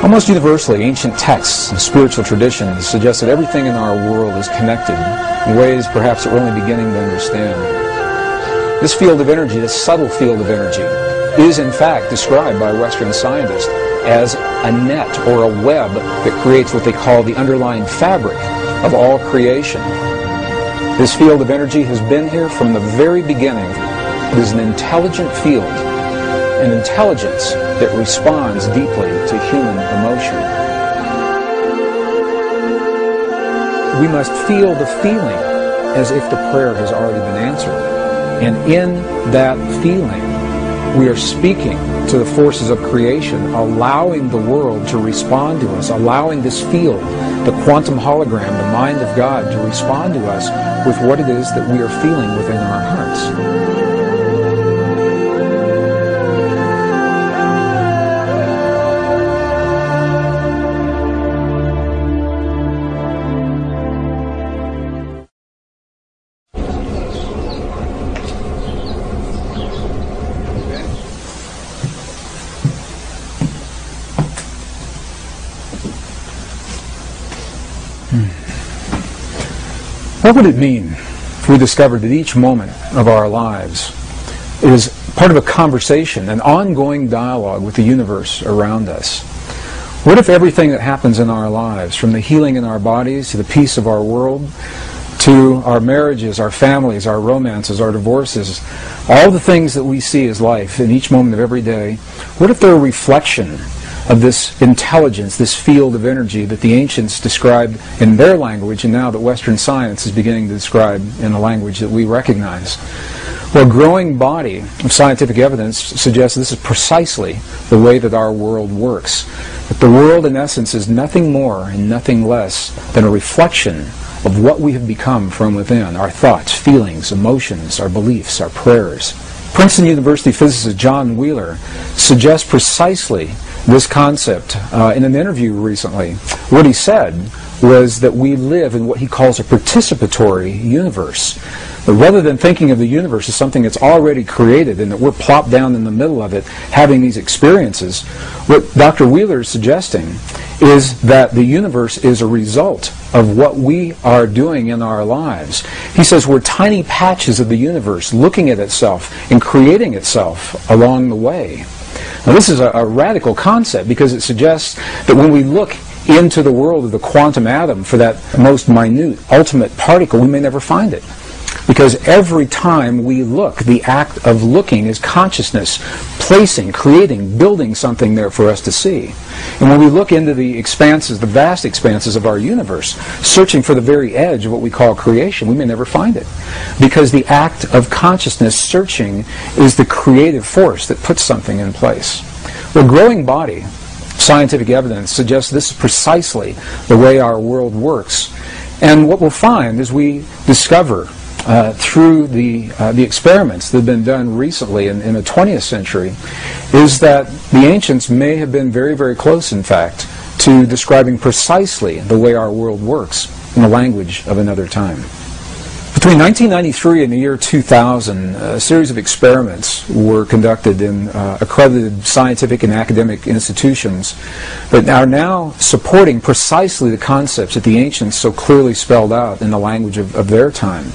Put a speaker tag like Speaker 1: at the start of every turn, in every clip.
Speaker 1: Almost universally, ancient texts and spiritual traditions suggest that everything in our world is connected in ways perhaps that we're only beginning to understand. This field of energy, this subtle field of energy, is in fact described by Western scientists as a net or a web that creates what they call the underlying fabric of all creation. This field of energy has been here from the very beginning. It is an intelligent field, an intelligence that responds deeply to human emotion. We must feel the feeling as if the prayer has already been answered. And in that feeling, we are speaking to the forces of creation, allowing the world to respond to us, allowing this field, the quantum hologram, the mind of God, to respond to us with what it is that we are feeling within our hearts. What would it mean if we discovered that each moment of our lives is part of a conversation, an ongoing dialogue with the universe around us? What if everything that happens in our lives, from the healing in our bodies to the peace of our world, to our marriages, our families, our romances, our divorces, all the things that we see as life in each moment of every day, what if they're a reflection of this intelligence, this field of energy that the ancients described in their language, and now that Western science is beginning to describe in a language that we recognize? Well, a growing body of scientific evidence suggests this is precisely the way that our world works. That the world, in essence, is nothing more and nothing less than a reflection of what we have become from within, our thoughts, feelings, emotions, our beliefs, our prayers. Princeton University physicist John Wheeler suggests precisely this concept in an interview recently. What he said was that we live in what he calls a participatory universe. But rather than thinking of the universe as something that's already created and that we're plopped down in the middle of it having these experiences, what Dr. Wheeler is suggesting is that the universe is a result of what we are doing in our lives. He says we're tiny patches of the universe looking at itself and creating itself along the way. Now, this is a radical concept because it suggests that when we look into the world of the quantum atom for that most minute, ultimate particle, we may never find it. Because every time we look, the act of looking is consciousness, placing, creating, building something there for us to see. And when we look into the expanses, the vast expanses of our universe, searching for the very edge of what we call creation, we may never find it. Because the act of consciousness searching is the creative force that puts something in place. The growing body, scientific evidence, suggests this is precisely the way our world works. And what we'll find as we discover through the experiments that have been done recently in the 20th century is that the ancients may have been very, very close, in fact, to describing precisely the way our world works in the language of another time. Between 1993 and the year 2000, a series of experiments were conducted in accredited scientific and academic institutions that are now supporting precisely the concepts that the ancients so clearly spelled out in the language of their time.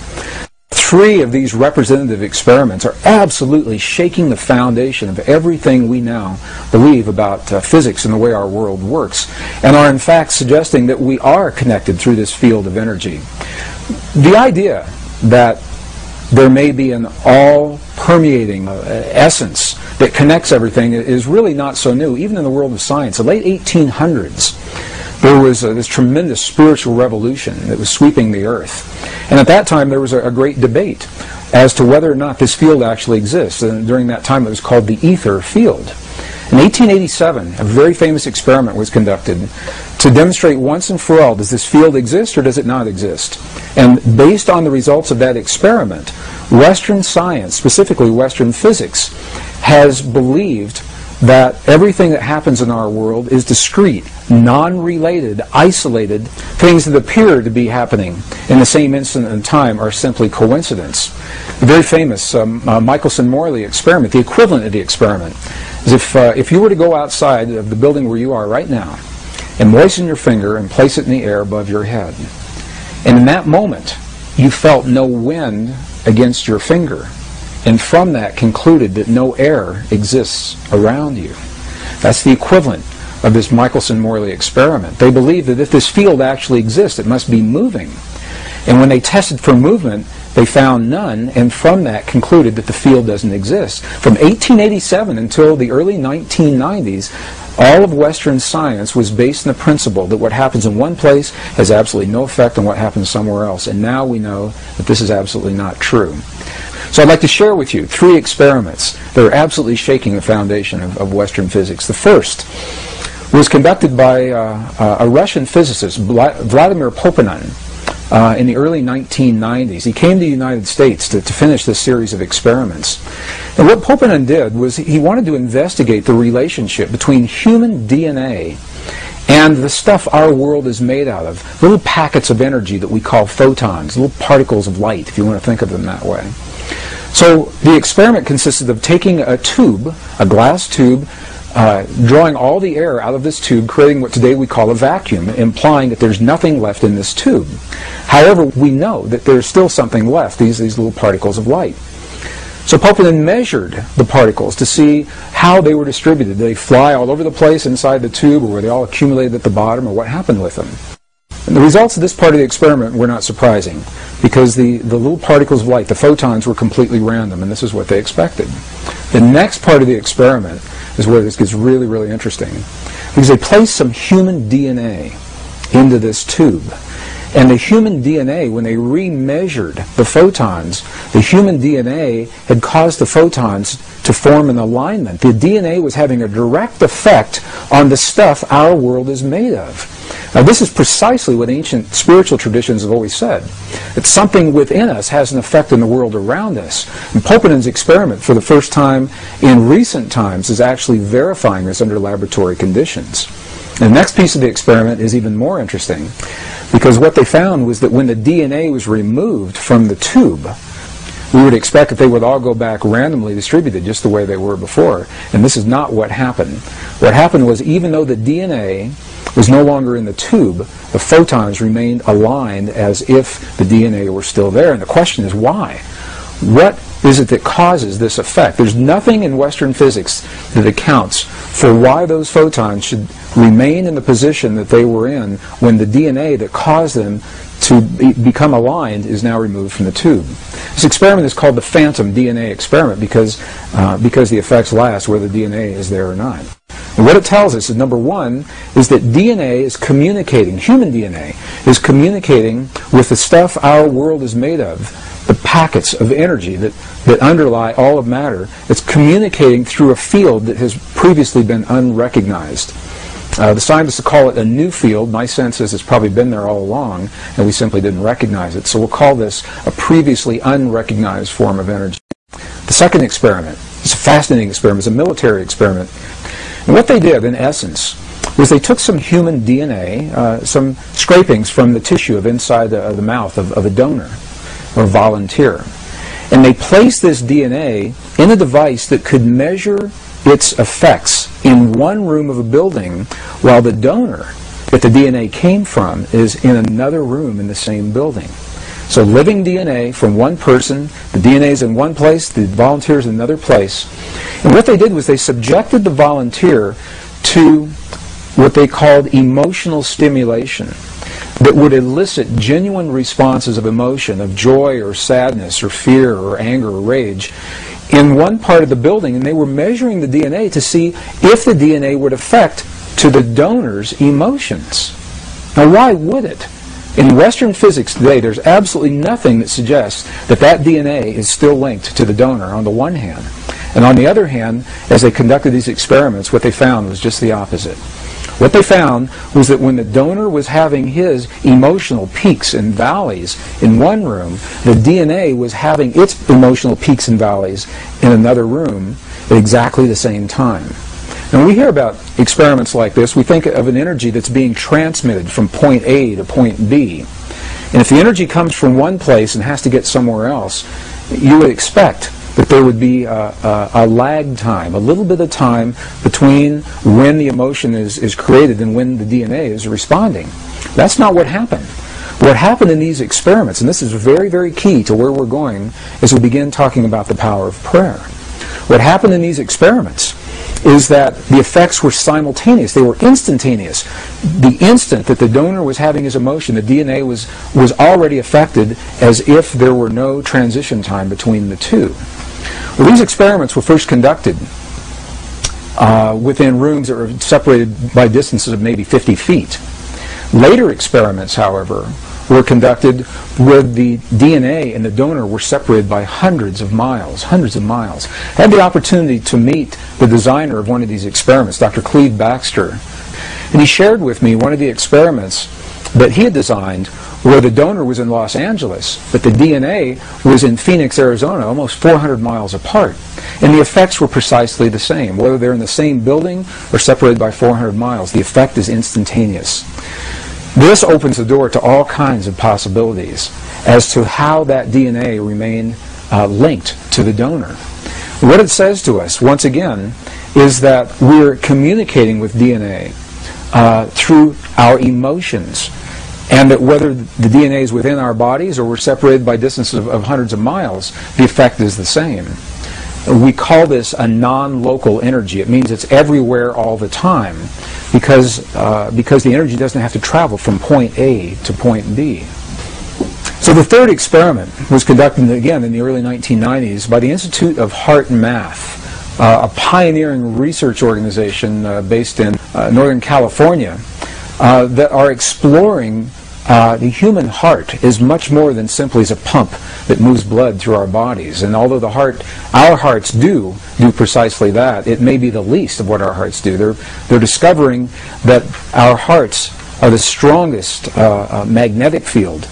Speaker 1: 3 of these representative experiments are absolutely shaking the foundation of everything we now believe about physics and the way our world works, and are in fact suggesting that we are connected through this field of energy. The idea that there may be an all-permeating essence that connects everything is really not so new, even in the world of science. In the late 1800s, there was this tremendous spiritual revolution that was sweeping the earth. And at that time, there was a great debate as to whether or not this field actually exists. And during that time, it was called the ether field. In 1887, a very famous experiment was conducted to demonstrate once and for all, does this field exist or does it not exist? And based on the results of that experiment, Western science, specifically Western physics, has believed that everything that happens in our world is discrete, non-related, isolated. Things that appear to be happening in the same instant in time are simply coincidence. The very famous Michelson-Morley experiment, the equivalent of the experiment, is if you were to go outside of the building where you are right now and moisten your finger and place it in the air above your head, and in that moment you felt no wind against your finger, and from that concluded that no air exists around you. That's the equivalent of this Michelson-Morley experiment. They believe that if this field actually exists, it must be moving. And when they tested for movement, they found none, and from that concluded that the field doesn't exist. From 1887 until the early 1990s, all of Western science was based on the principle that what happens in one place has absolutely no effect on what happens somewhere else. And now we know that this is absolutely not true. So I'd like to share with you 3 experiments that are absolutely shaking the foundation of Western physics. The first was conducted by a Russian physicist, Vladimir Poponin, in the early 1990s. He came to the United States to finish this series of experiments. And what Poponin did was he wanted to investigate the relationship between human DNA and the stuff our world is made out of, little packets of energy that we call photons, little particles of light, if you want to think of them that way. So the experiment consisted of taking a tube, a glass tube, drawing all the air out of this tube, creating what today we call a vacuum, implying that there's nothing left in this tube. However, we know that there's still something left, these little particles of light. So Poponin measured the particles to see how they were distributed. Did they fly all over the place inside the tube, or were they all accumulated at the bottom, or what happened with them? And the results of this part of the experiment were not surprising, because the little particles of light, the photons, were completely random, and this is what they expected. The next part of the experiment is where this gets really, really interesting, because they placed some human DNA into this tube. And the human DNA, when they remeasured the photons, the human DNA had caused the photons to form an alignment. The DNA was having a direct effect on the stuff our world is made of. Now, this is precisely what ancient spiritual traditions have always said, that something within us has an effect in the world around us. And Poponin's experiment, for the first time in recent times, is actually verifying this under laboratory conditions. And the next piece of the experiment is even more interesting, because what they found was that when the DNA was removed from the tube, we would expect that they would all go back randomly distributed just the way they were before. And this is not what happened. What happened was, even though the DNA was no longer in the tube, the photons remained aligned as if the DNA were still there. And the question is, why? What is it that causes this effect? There's nothing in Western physics that accounts for why those photons should remain in the position that they were in when the DNA that caused them to become aligned is now removed from the tube. This experiment is called the phantom DNA experiment because the effects last whether the DNA is there or not. And what it tells us is, number one, is that DNA is communicating, human DNA is communicating with the stuff our world is made of, the packets of energy that underlie all of matter. It's communicating through a field that has previously been unrecognized. The scientists call it a new field. My sense is it's probably been there all along, and we simply didn't recognize it. So we'll call this a previously unrecognized form of energy. The second experiment is a fascinating experiment. It's a military experiment. And what they did, in essence, was they took some human DNA, some scrapings from the tissue of inside the mouth of a donor or volunteer, and they placed this DNA in a device that could measure its effects in one room of a building, while the donor that the DNA came from is in another room in the same building. So living DNA from one person, the DNA is in one place, the volunteer is in another place. And what they did was they subjected the volunteer to what they called emotional stimulation that would elicit genuine responses of emotion, of joy or sadness or fear or anger or rage, in one part of the building, and they were measuring the DNA to see if the DNA would affect to the donor's emotions. Now, why would it? In Western physics today, there's absolutely nothing that suggests that that DNA is still linked to the donor on the one hand. And on the other hand, as they conducted these experiments, what they found was just the opposite. What they found was that when the donor was having his emotional peaks and valleys in one room, the DNA was having its emotional peaks and valleys in another room at exactly the same time. And when we hear about experiments like this, we think of an energy that's being transmitted from point A to point B. And if the energy comes from one place and has to get somewhere else, you would expect that there would be a lag time, a little bit of time between when the emotion is created and when the DNA is responding. That's not what happened. What happened in these experiments, and this is very, very key to where we're going as we begin talking about the power of prayer. What happened in these experiments is that the effects were simultaneous. They were instantaneous. The instant that the donor was having his emotion, the DNA was already affected as if there were no transition time between the two. Well, these experiments were first conducted within rooms that were separated by distances of maybe 50 feet. Later experiments, however, were conducted where the DNA and the donor were separated by hundreds of miles. I had the opportunity to meet the designer of one of these experiments, Dr. Cleve Baxter, and he shared with me one of the experiments that he had designed where the donor was in Los Angeles, but the DNA was in Phoenix, Arizona, almost 400 miles apart. And the effects were precisely the same. Whether they're in the same building or separated by 400 miles, the effect is instantaneous. This opens the door to all kinds of possibilities as to how that DNA remain linked to the donor. What it says to us, once again, is that we're communicating with DNA through our emotions, and that whether the DNA is within our bodies or we're separated by distances of hundreds of miles, the effect is the same. We call this a non-local energy. It means it's everywhere all the time because the energy doesn't have to travel from point A to point B. So the third experiment was conducted again in the early 1990s by the Institute of Heart and Math, a pioneering research organization based in Northern California that are exploring the human heart is much more than simply as a pump that moves blood through our bodies. And although our hearts do precisely that, it may be the least of what our hearts do. They're discovering that our hearts are the strongest magnetic field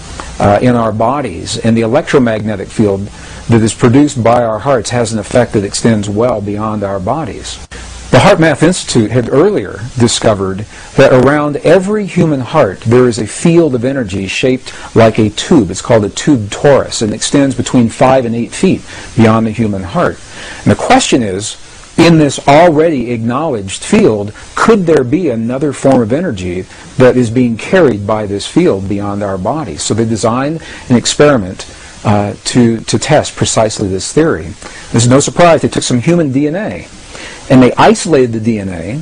Speaker 1: in our bodies, and the electromagnetic field that is produced by our hearts has an effect that extends well beyond our bodies. The Heart Math Institute had earlier discovered that around every human heart there is a field of energy shaped like a tube. It's called a tube torus, and extends between 5 and 8 feet beyond the human heart. And the question is, in this already acknowledged field, could there be another form of energy that is being carried by this field beyond our bodies? So they designed an experiment to test precisely this theory. There's no surprise. They took some human DNA and they isolated the DNA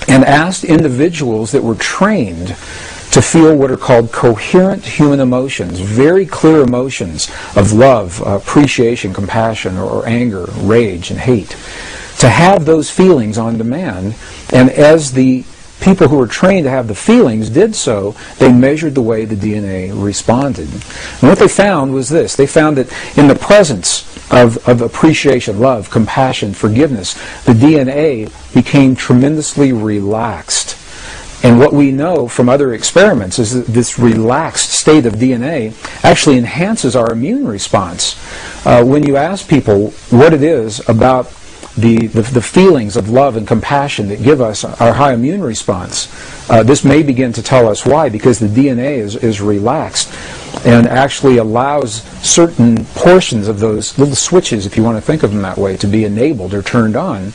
Speaker 1: and asked individuals that were trained to feel what are called coherent human emotions, very clear emotions of love, appreciation, compassion, or anger, rage, and hate, to have those feelings on demand. And as the people who were trained to have the feelings did so, they measured the way the DNA responded. And what they found was this. They found that in the presence of appreciation, love, compassion, forgiveness, the DNA became tremendously relaxed. And what we know from other experiments is that this relaxed state of DNA actually enhances our immune response. When you ask people what it is about the feelings of love and compassion that give us our high immune response, this may begin to tell us why, because the DNA is relaxed and actually allows certain portions of those little switches, if you want to think of them that way, to be enabled or turned on.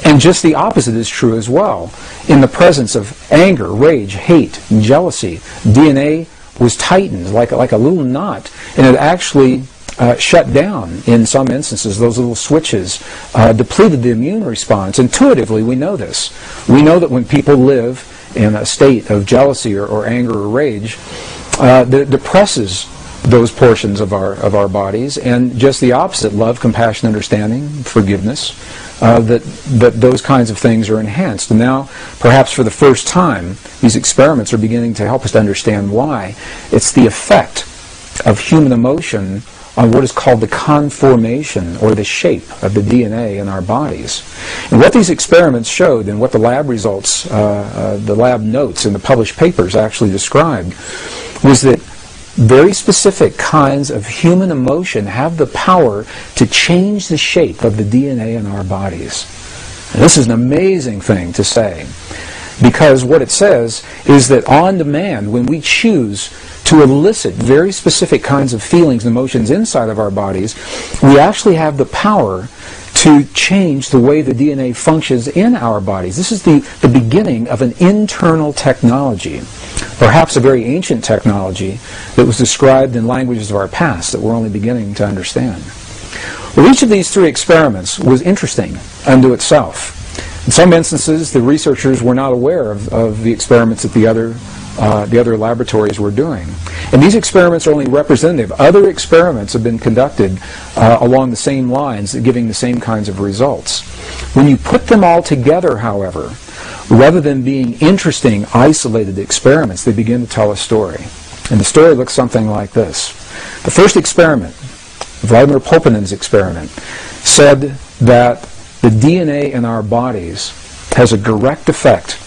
Speaker 1: And just the opposite is true as well. In the presence of anger, rage, hate, and jealousy, DNA was tightened like a little knot, and it actually shut down in some instances. Those little switches depleted the immune response. Intuitively, we know this. We know that when people live in a state of jealousy or anger or rage, that depresses those portions of our bodies, and just the opposite, love, compassion, understanding, forgiveness, that those kinds of things are enhanced. And now, perhaps for the first time, these experiments are beginning to help us to understand why. It's the effect of human emotion on what is called the conformation or the shape of the DNA in our bodies. And what these experiments showed, and what the lab results, the lab notes in the published papers actually described, was that very specific kinds of human emotion have the power to change the shape of the DNA in our bodies. And this is an amazing thing to say, because what it says is that on demand, when we choose to elicit very specific kinds of feelings and emotions inside of our bodies, we actually have the power to change the way the DNA functions in our bodies. This is the beginning of an internal technology, perhaps a very ancient technology that was described in languages of our past that we're only beginning to understand. Well, each of these three experiments was interesting unto itself. In some instances, the researchers were not aware of the experiments that the other laboratories were doing. And these experiments are only representative. Other experiments have been conducted along the same lines, giving the same kinds of results. When you put them all together, however, rather than being interesting, isolated experiments, they begin to tell a story. And the story looks something like this. The first experiment, Vladimir Poponin's experiment, said that the DNA in our bodies has a direct effect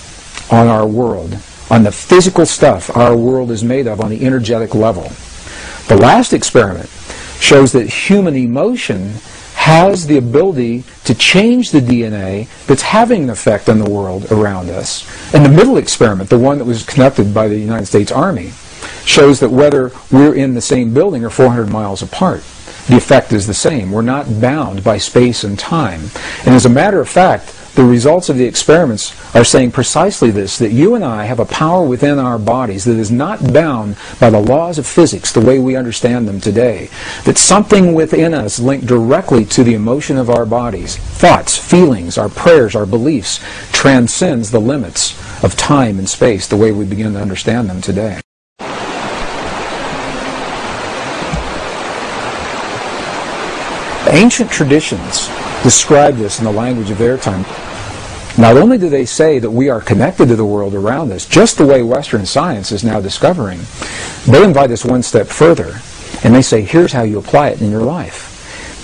Speaker 1: on our world, on the physical stuff our world is made of on the energetic level. The last experiment shows that human emotion has the ability to change the DNA that's having an effect on the world around us. And the middle experiment, the one that was conducted by the United States Army, shows that whether we're in the same building or 400 miles apart, the effect is the same. We're not bound by space and time. And as a matter of fact, the results of the experiments are saying precisely this, that you and I have a power within our bodies that is not bound by the laws of physics the way we understand them today. That something within us linked directly to the emotion of our bodies, thoughts, feelings, our prayers, our beliefs, transcends the limits of time and space the way we begin to understand them today. Ancient traditions describe this in the language of their time. Not only do they say that we are connected to the world around us, just the way Western science is now discovering, they invite us one step further, and they say, here's how you apply it in your life.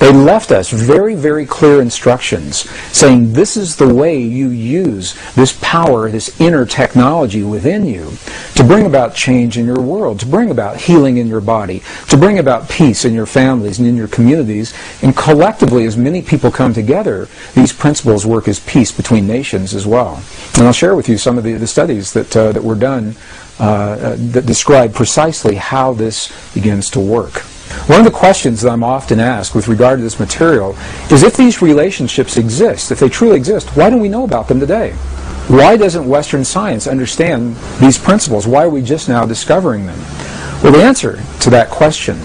Speaker 1: They left us very, very clear instructions saying this is the way you use this power, this inner technology within you to bring about change in your world, to bring about healing in your body, to bring about peace in your families and in your communities. And collectively, as many people come together, these principles work as peace between nations as well. And I'll share with you some of the studies that were done that describe precisely how this begins to work. One of the questions that I'm often asked with regard to this material is if these relationships exist, if they truly exist, why don't we know about them today? Why doesn't Western science understand these principles? Why are we just now discovering them? Well, the answer to that question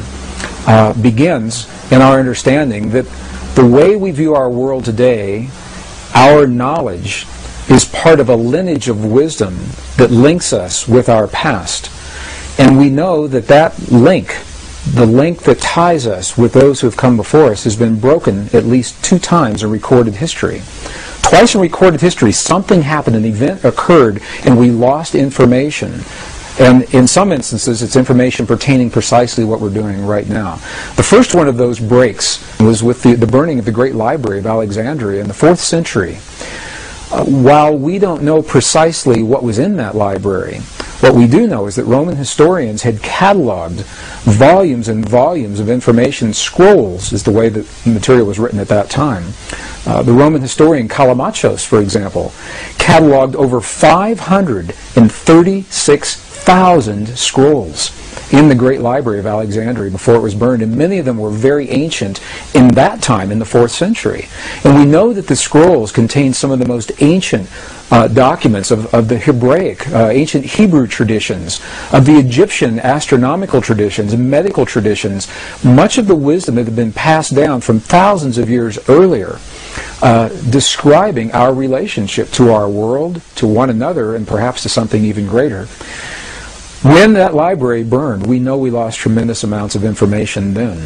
Speaker 1: begins in our understanding that the way we view our world today, our knowledge, is part of a lineage of wisdom that links us with our past. And we know that that link, the link that ties us with those who have come before us, has been broken at least 2 times in recorded history. Twice in recorded history, something happened, an event occurred, and we lost information. And in some instances, it's information pertaining precisely what we're doing right now. The first one of those breaks was with the burning of the Great Library of Alexandria in the 4th century. While we don't know precisely what was in that library, what we do know is that Roman historians had cataloged volumes and volumes of information. Scrolls is the way that the material was written at that time. The Roman historian Callimachos, for example, cataloged over 536,000 scrolls in the Great Library of Alexandria before it was burned, and many of them were very ancient in that time, in the 4th century. And we know that the scrolls contain some of the most ancient documents of the Hebraic, ancient Hebrew traditions, of the Egyptian astronomical traditions and medical traditions, much of the wisdom that had been passed down from thousands of years earlier, describing our relationship to our world, to one another, and perhaps to something even greater. When that library burned, we know we lost tremendous amounts of information then.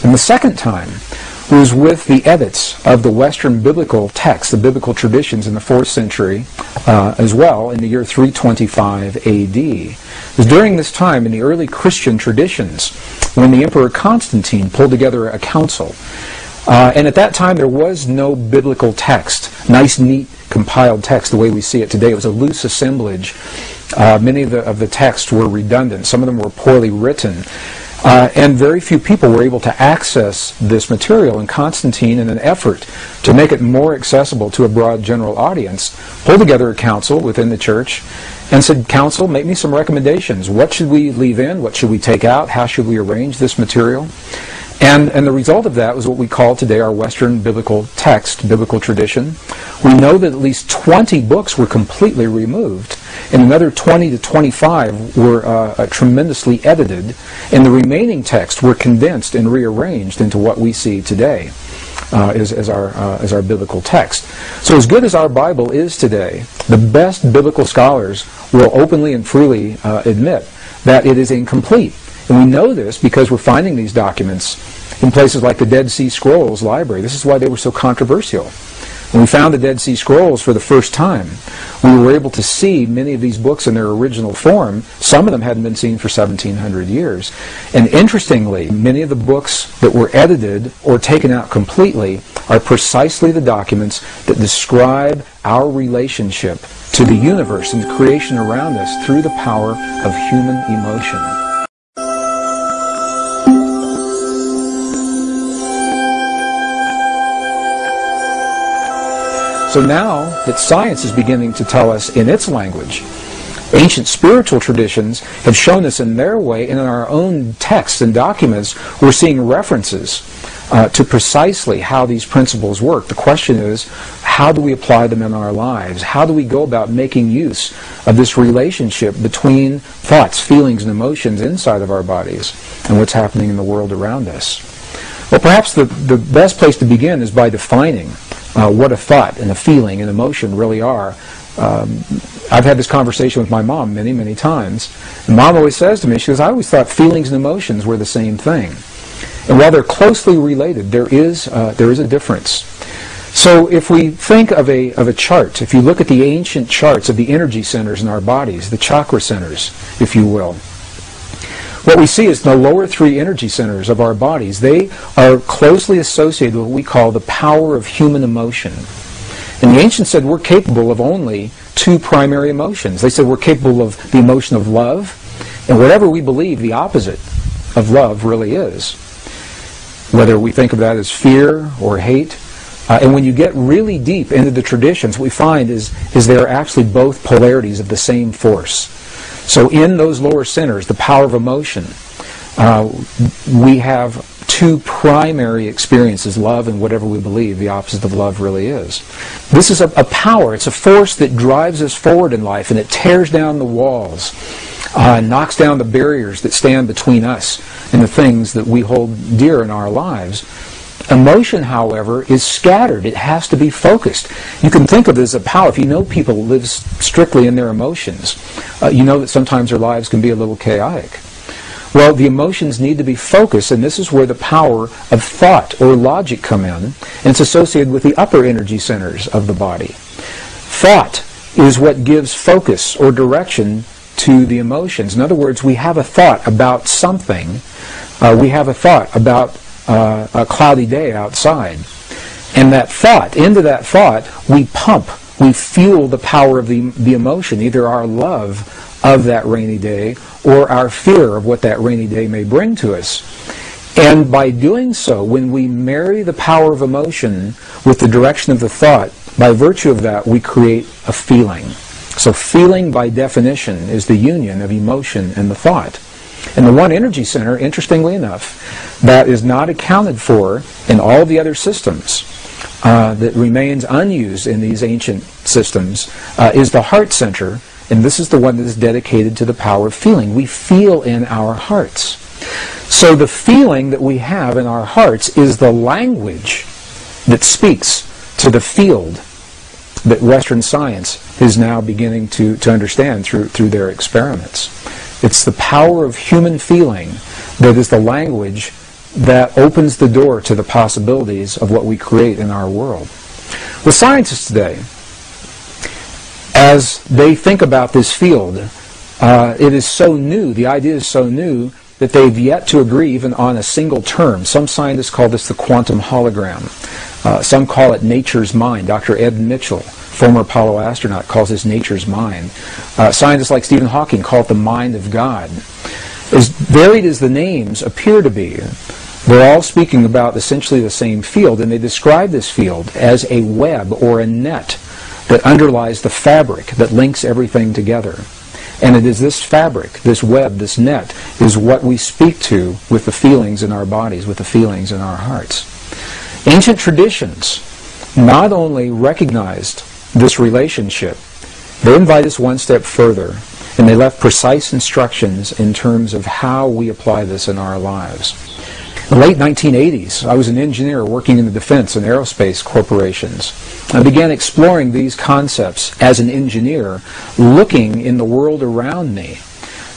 Speaker 1: And the second time was with the edits of the Western biblical texts, the biblical traditions in the 4th century as well, in the year 325 AD. It was during this time in the early Christian traditions when the Emperor Constantine pulled together a council. And at that time there was no biblical text, nice, neat, compiled text the way we see it today. It was a loose assemblage. Many of the texts were redundant. Some of them were poorly written. And very few people were able to access this material. And Constantine, in an effort to make it more accessible to a broad general audience, pulled together a council within the church and said, "Council, make me some recommendations. What should we leave in? What should we take out? How should we arrange this material?" And the result of that was what we call today our Western biblical text, biblical tradition. We know that at least 20 books were completely removed, and another 20 to 25 were tremendously edited, and the remaining texts were condensed and rearranged into what we see today as our biblical text. So as good as our Bible is today, the best biblical scholars will openly and freely admit that it is incomplete. And we know this because we're finding these documents in places like the Dead Sea Scrolls Library. This is why they were so controversial. When we found the Dead Sea Scrolls for the first time, we were able to see many of these books in their original form. Some of them hadn't been seen for 1,700 years. And interestingly, many of the books that were edited or taken out completely are precisely the documents that describe our relationship to the universe and the creation around us through the power of human emotion. So now that science is beginning to tell us in its language, ancient spiritual traditions have shown us in their way, and in our own texts and documents, we're seeing references to precisely how these principles work. The question is, how do we apply them in our lives? How do we go about making use of this relationship between thoughts, feelings, and emotions inside of our bodies and what's happening in the world around us? Well, perhaps the best place to begin is by defining what a thought and a feeling and emotion really are. I've had this conversation with my mom many, many times. And Mom always says to me, she goes, "I always thought feelings and emotions were the same thing." And while they're closely related, there is a difference. So if we think of a chart, if you look at the ancient charts of the energy centers in our bodies, the chakra centers, if you will, what we see is the lower three energy centers of our bodies. They are closely associated with what we call the power of human emotion. And the ancients said we're capable of only two primary emotions. They said we're capable of the emotion of love, and whatever we believe the opposite of love really is. Whether we think of that as fear or hate. And when you get really deep into the traditions, what we find is they are actually both polarities of the same force. So in those lower centers, the power of emotion, we have two primary experiences, love and whatever we believe the opposite of love really is. This is a power, it's a force that drives us forward in life, and it tears down the walls, knocks down the barriers that stand between us and the things that we hold dear in our lives. Emotion, however, is scattered. It has to be focused. You can think of it as a power. If you know people who live strictly in their emotions, you know that sometimes their lives can be a little chaotic. Well, the emotions need to be focused, and this is where the power of thought or logic come in, and it's associated with the upper energy centers of the body. Thought is what gives focus or direction to the emotions. In other words, we have a thought about something. We have a thought about a cloudy day outside. And that thought, into that thought, we fuel the power of the emotion, either our love of that rainy day or our fear of what that rainy day may bring to us. And by doing so, when we marry the power of emotion with the direction of the thought, by virtue of that, we create a feeling. So feeling, by definition, is the union of emotion and the thought. And the one energy center, interestingly enough, that is not accounted for in all the other systems, that remains unused in these ancient systems, is the heart center, and this is the one that is dedicated to the power of feeling. We feel in our hearts. So the feeling that we have in our hearts is the language that speaks to the field that Western science is now beginning to understand through their experiments. It's the power of human feeling that is the language that opens the door to the possibilities of what we create in our world. Well, scientists today, as they think about this field, it is so new, the idea is so new, that they've yet to agree even on a single term. Some scientists call this the quantum hologram. Some call it nature's mind. Dr. Ed Mitchell, former Apollo astronaut, calls this nature's mind. Scientists like Stephen Hawking call it the mind of God. As varied as the names appear to be, they're all speaking about essentially the same field, and they describe this field as a web or a net that underlies the fabric that links everything together. And it is this fabric, this web, this net, is what we speak to with the feelings in our bodies, with the feelings in our hearts. Ancient traditions not only recognized this relationship, they invite us one step further, and they left precise instructions in terms of how we apply this in our lives. In the late 1980s, I was an engineer working in the defense and aerospace corporations. I began exploring these concepts as an engineer, looking in the world around me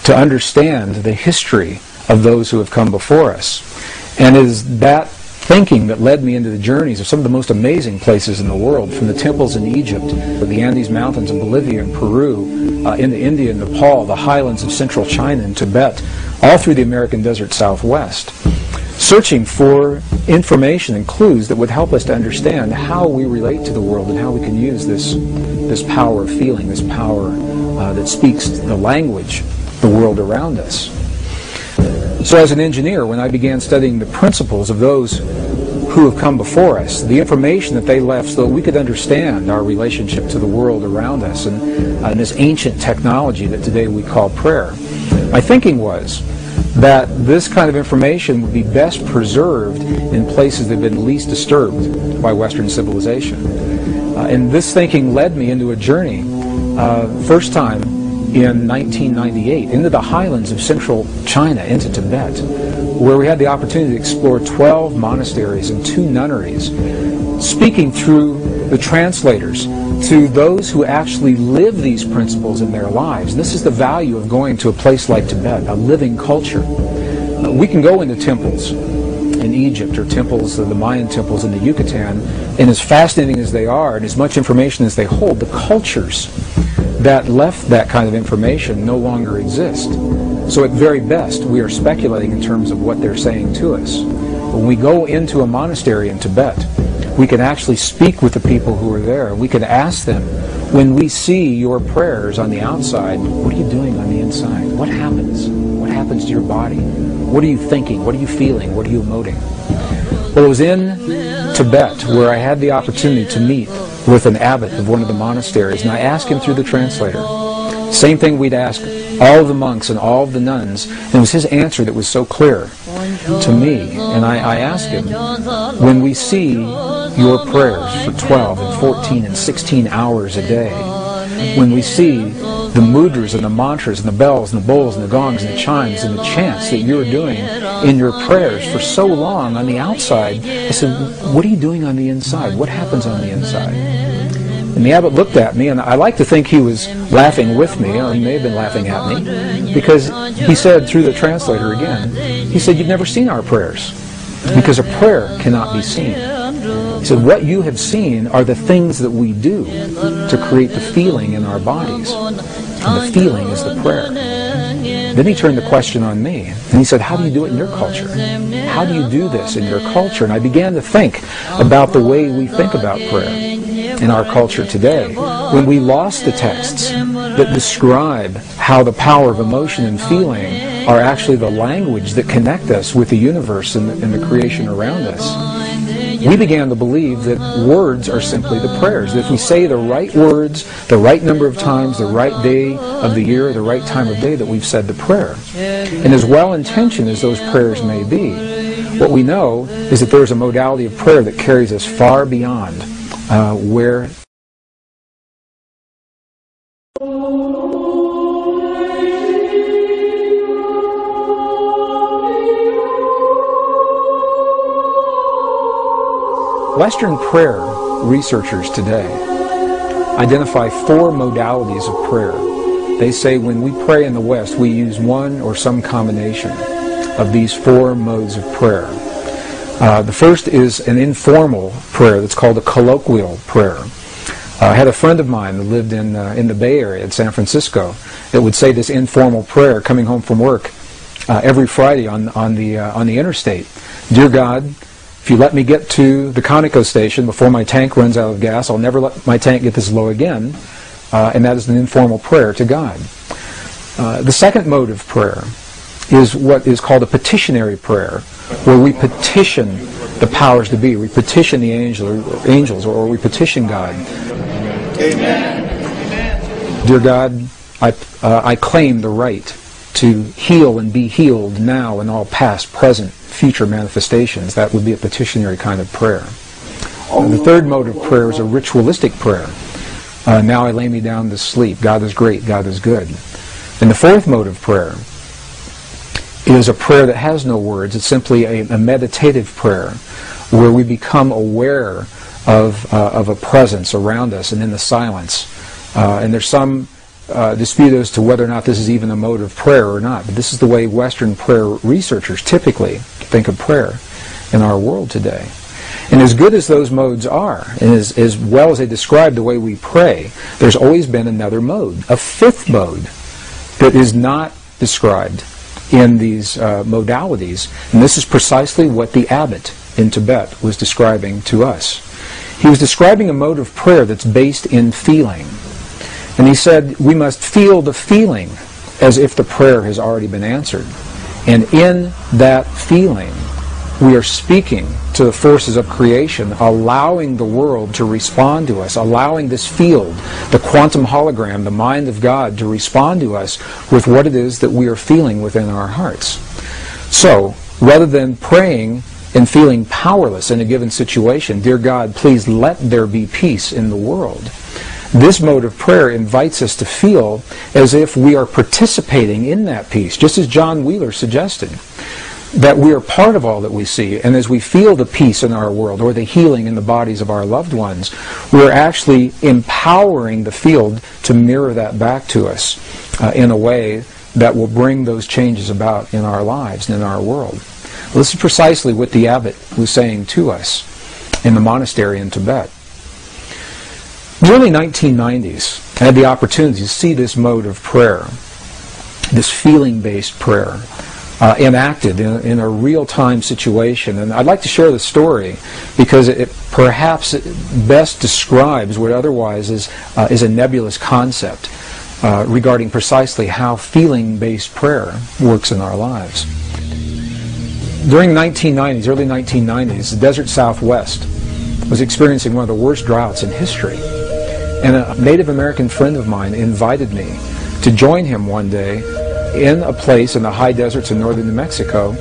Speaker 1: to understand the history of those who have come before us. And it is that thinking that led me into the journeys of some of the most amazing places in the world, from the temples in Egypt, the Andes Mountains in Bolivia and Peru, into India and Nepal, the highlands of central China and Tibet, all through the American desert Southwest, searching for information and clues that would help us to understand how we relate to the world and how we can use this power of feeling, this power that speaks the language, the world around us. So as an engineer, when I began studying the principles of those who have come before us, the information that they left so that we could understand our relationship to the world around us and this ancient technology that today we call prayer, my thinking was that this kind of information would be best preserved in places that have been least disturbed by Western civilization. And this thinking led me into a journey, first time in 1998, into the highlands of central China, into Tibet, where we had the opportunity to explore 12 monasteries and 2 nunneries, speaking through the translators to those who actually live these principles in their lives. And this is the value of going to a place like Tibet, a living culture. We can go into temples in Egypt or temples, the Mayan temples in the Yucatan, and as fascinating as they are and as much information as they hold, the cultures that left that kind of information no longer exist. So at very best, we are speculating in terms of what they're saying to us. When we go into a monastery in Tibet, we can actually speak with the people who are there. We can ask them, when we see your prayers on the outside, what are you doing on the inside? What happens? What happens to your body? What are you thinking? What are you feeling? What are you emoting? Well, it was in Tibet where I had the opportunity to meet with an abbot of one of the monasteries, and I asked him through the translator. Same thing we'd ask all of the monks and all of the nuns, and it was his answer that was so clear to me. And I asked him, when we see your prayers for 12 and 14 and 16 hours a day, when we see the mudras and the mantras and the bells and the bowls and the gongs and the chimes and the chants that you're doing in your prayers for so long on the outside, I said, what are you doing on the inside? What happens on the inside? And the abbot looked at me, and I like to think he was laughing with me, or he may have been laughing at me, because he said through the translator again, he said, you've never seen our prayers, because a prayer cannot be seen. He said, what you have seen are the things that we do to create the feeling in our bodies. And the feeling is the prayer. Then he turned the question on me, and he said, how do you do it in your culture? How do you do this in your culture? And I began to think about the way we think about prayer in our culture today. When we lost the texts that describe how the power of emotion and feeling are actually the language that connect us with the universe and the creation around us, we began to believe that words are simply the prayers. That if we say the right words, the right number of times, the right day of the year, the right time of day, that we've said the prayer. And as well-intentioned as those prayers may be, what we know is that there's a modality of prayer that carries us far beyond where Western prayer researchers today identify 4 modalities of prayer. They say when we pray in the West, we use one or some combination of these 4 modes of prayer. The first is an informal prayer that's called a colloquial prayer. I had a friend of mine that lived in the Bay Area in San Francisco that would say this informal prayer coming home from work every Friday on the interstate. Dear God, if you let me get to the Conoco station before my tank runs out of gas, I'll never let my tank get this low again. And that is an informal prayer to God. The second mode of prayer is what is called a petitionary prayer, where we petition the powers to be. We petition the angels, or we petition God.
Speaker 2: Amen.
Speaker 1: Dear God, I claim the right to heal and be healed now in all past, present, future manifestations. That would be a petitionary kind of prayer. The third mode of prayer is a ritualistic prayer. Now I lay me down to sleep. God is great. God is good. And the fourth mode of prayer is a prayer that has no words. It's simply a meditative prayer where we become aware of a presence around us and in the silence. And there's some dispute as to whether or not this is even a mode of prayer or not. But this is the way Western prayer researchers typically think of prayer in our world today. And as good as those modes are, and as well as they describe the way we pray, there's always been another mode, a fifth mode, that is not described in these modalities. And this is precisely what the abbot in Tibet was describing to us. He was describing a mode of prayer that's based in feeling. And he said we must feel the feeling as if the prayer has already been answered. And in that feeling, we are speaking to the forces of creation, allowing the world to respond to us, allowing this field, the quantum hologram, the mind of God, to respond to us with what it is that we are feeling within our hearts. So, rather than praying and feeling powerless in a given situation, dear God, please let there be peace in the world, this mode of prayer invites us to feel as if we are participating in that peace, just as John Wheeler suggested, that we are part of all that we see. And as we feel the peace in our world or the healing in the bodies of our loved ones, we're actually empowering the field to mirror that back to us in a way that will bring those changes about in our lives and in our world. Well, this is precisely what the abbot was saying to us in the monastery in Tibet. In the early 1990s, I had the opportunity to see this mode of prayer, this feeling-based prayer, enacted in a real-time situation. And I'd like to share the story because it perhaps best describes what otherwise is a nebulous concept regarding precisely how feeling-based prayer works in our lives. During the 1990s, early 1990s, the desert Southwest was experiencing one of the worst droughts in history. And a Native American friend of mine invited me to join him one day in a place in the high deserts in northern New Mexico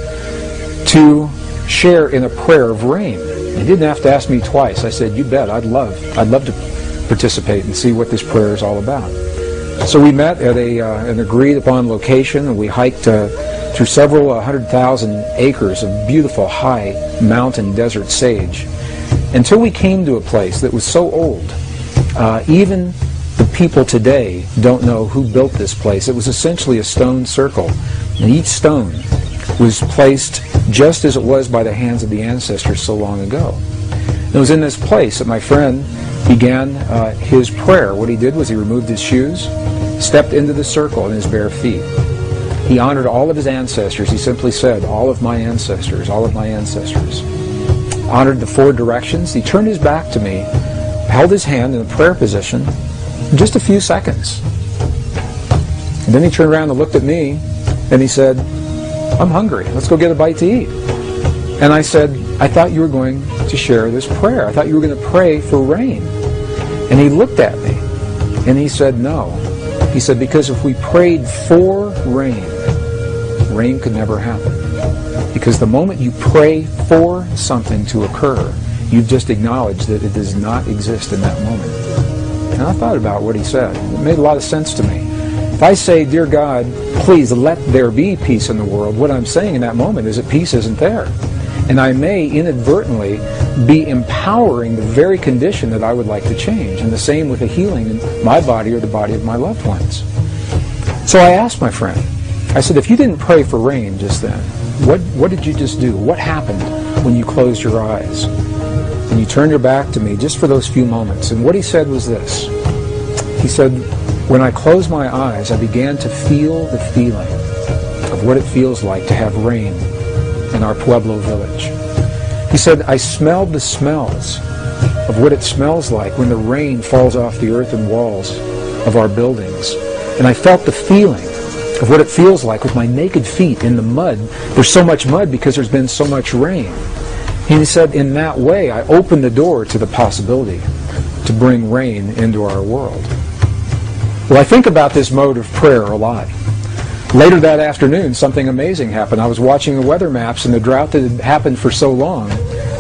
Speaker 1: to share in a prayer of rain. He didn't have to ask me twice. I said, you bet, I'd love to participate and see what this prayer is all about. So we met at an agreed upon location, and we hiked through several 100,000 acres of beautiful high mountain desert sage until we came to a place that was so old, even the people today don't know who built this place. It was essentially a stone circle, and each stone was placed just as it was by the hands of the ancestors so long ago. And it was in this place that my friend began his prayer. What he did was he removed his shoes, stepped into the circle in his bare feet. He honored all of his ancestors. He simply said, all of my ancestors, all of my ancestors. Honored the four directions. He turned his back to me, held his hand in a prayer position, just a few seconds. And then he turned around and looked at me and he said, I'm hungry. Let's go get a bite to eat. And I said, I thought you were going to share this prayer. I thought you were going to pray for rain. And he looked at me and he said, no. He said, because if we prayed for rain, rain could never happen. Because the moment you pray for something to occur, you've just acknowledged that it does not exist in that moment. And I thought about what he said. It made a lot of sense to me. If I say, dear God, please let there be peace in the world, what I'm saying in that moment is that peace isn't there. And I may inadvertently be empowering the very condition that I would like to change. And the same with a healing in my body or the body of my loved ones. So I asked my friend, I said, if you didn't pray for rain just then, what did you just do? What happened when you closed your eyes? And you turned your back to me just for those few moments. And what he said was this. He said, when I closed my eyes, I began to feel the feeling of what it feels like to have rain in our Pueblo village. He said, I smelled the smells of what it smells like when the rain falls off the earthen walls of our buildings. And I felt the feeling of what it feels like with my naked feet in the mud. There's so much mud because there's been so much rain. And he said, in that way, I opened the door to the possibility to bring rain into our world. Well, I think about this mode of prayer a lot. Later that afternoon, something amazing happened. I was watching the weather maps, and the drought that had happened for so long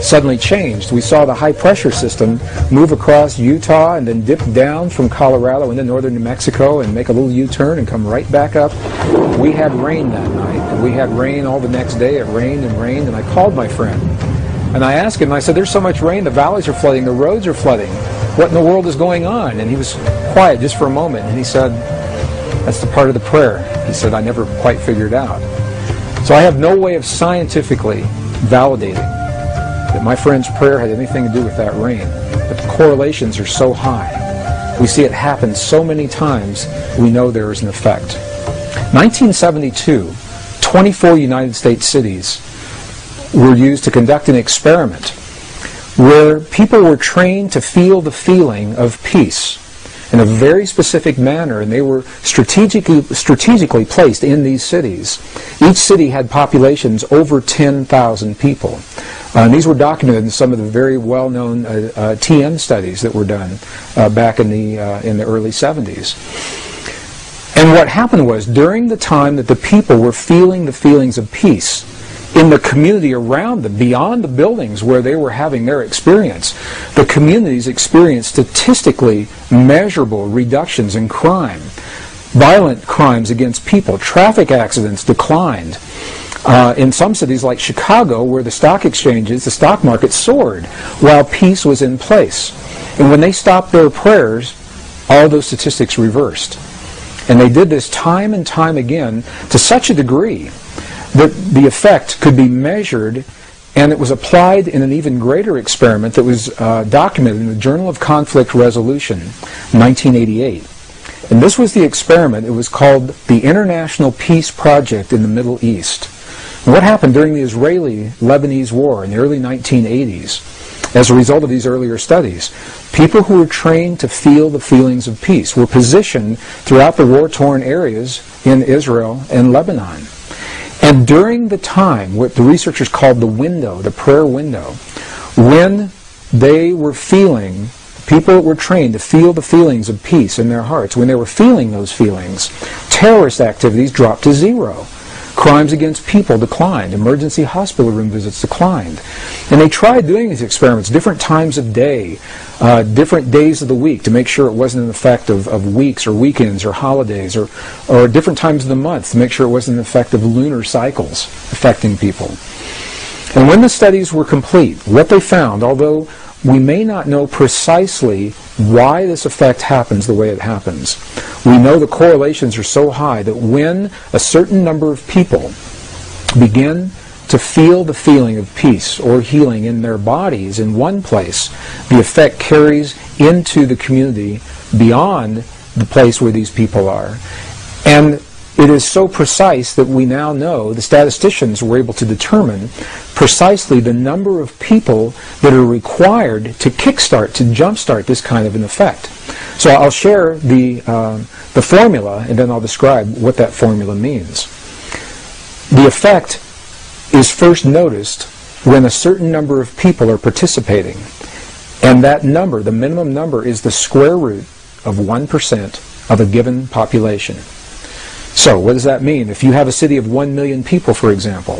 Speaker 1: suddenly changed. We saw the high-pressure system move across Utah and then dip down from Colorado into northern New Mexico and make a little U-turn and come right back up. We had rain that night. We had rain all the next day. It rained, and I called my friend. And I asked him, I said, there's so much rain, the valleys are flooding, the roads are flooding. What in the world is going on? And he was quiet just for a moment, and he said, that's the part of the prayer. He said, I never quite figured out. So I have no way of scientifically validating that my friend's prayer had anything to do with that rain. But the correlations are so high. We see it happen so many times, we know there is an effect. 1972, 24 United States cities were used to conduct an experiment where people were trained to feel the feeling of peace in a very specific manner, and they were strategically placed in these cities. Each city had populations over 10,000 people. And these were documented in some of the very well-known TM studies that were done back in the early 70s. And what happened was, during the time that the people were feeling the feelings of peace in the community around them, beyond the buildings where they were having their experience, the communities experienced statistically measurable reductions in crime. Violent crimes against people, traffic accidents declined. In some cities like Chicago, where the stock exchanges, the stock market soared while peace was in place. And when they stopped their prayers, all those statistics reversed. And they did this time and time again to such a degree that the effect could be measured, and it was applied in an even greater experiment that was documented in the Journal of Conflict Resolution, 1988. And this was the experiment. It was called the International Peace Project in the Middle East. And what happened during the Israeli-Lebanese War in the early 1980s, as a result of these earlier studies, people who were trained to feel the feelings of peace were positioned throughout the war-torn areas in Israel and Lebanon. And during the time, what the researchers called the window, the prayer window, when they were feeling, people were trained to feel the feelings of peace in their hearts, when they were feeling those feelings, terrorist activities dropped to zero. Crimes against people declined. Emergency hospital room visits declined. And they tried doing these experiments different times of day, different days of the week, to make sure it wasn't an effect of weeks or weekends or holidays, or different times of the month to make sure it wasn't an effect of lunar cycles affecting people. And when the studies were complete, what they found, although we may not know precisely why this effect happens the way it happens, we know the correlations are so high that when a certain number of people begin to feel the feeling of peace or healing in their bodies in one place, the effect carries into the community beyond the place where these people are. And it is so precise that we now know, the statisticians were able to determine precisely the number of people that are required to kickstart, to jumpstart this kind of an effect. So I'll share the formula, and then I'll describe what that formula means. The effect is first noticed when a certain number of people are participating. And that number, the minimum number, is the square root of 1% of a given population. So what does that mean? If you have a city of 1 million people, for example,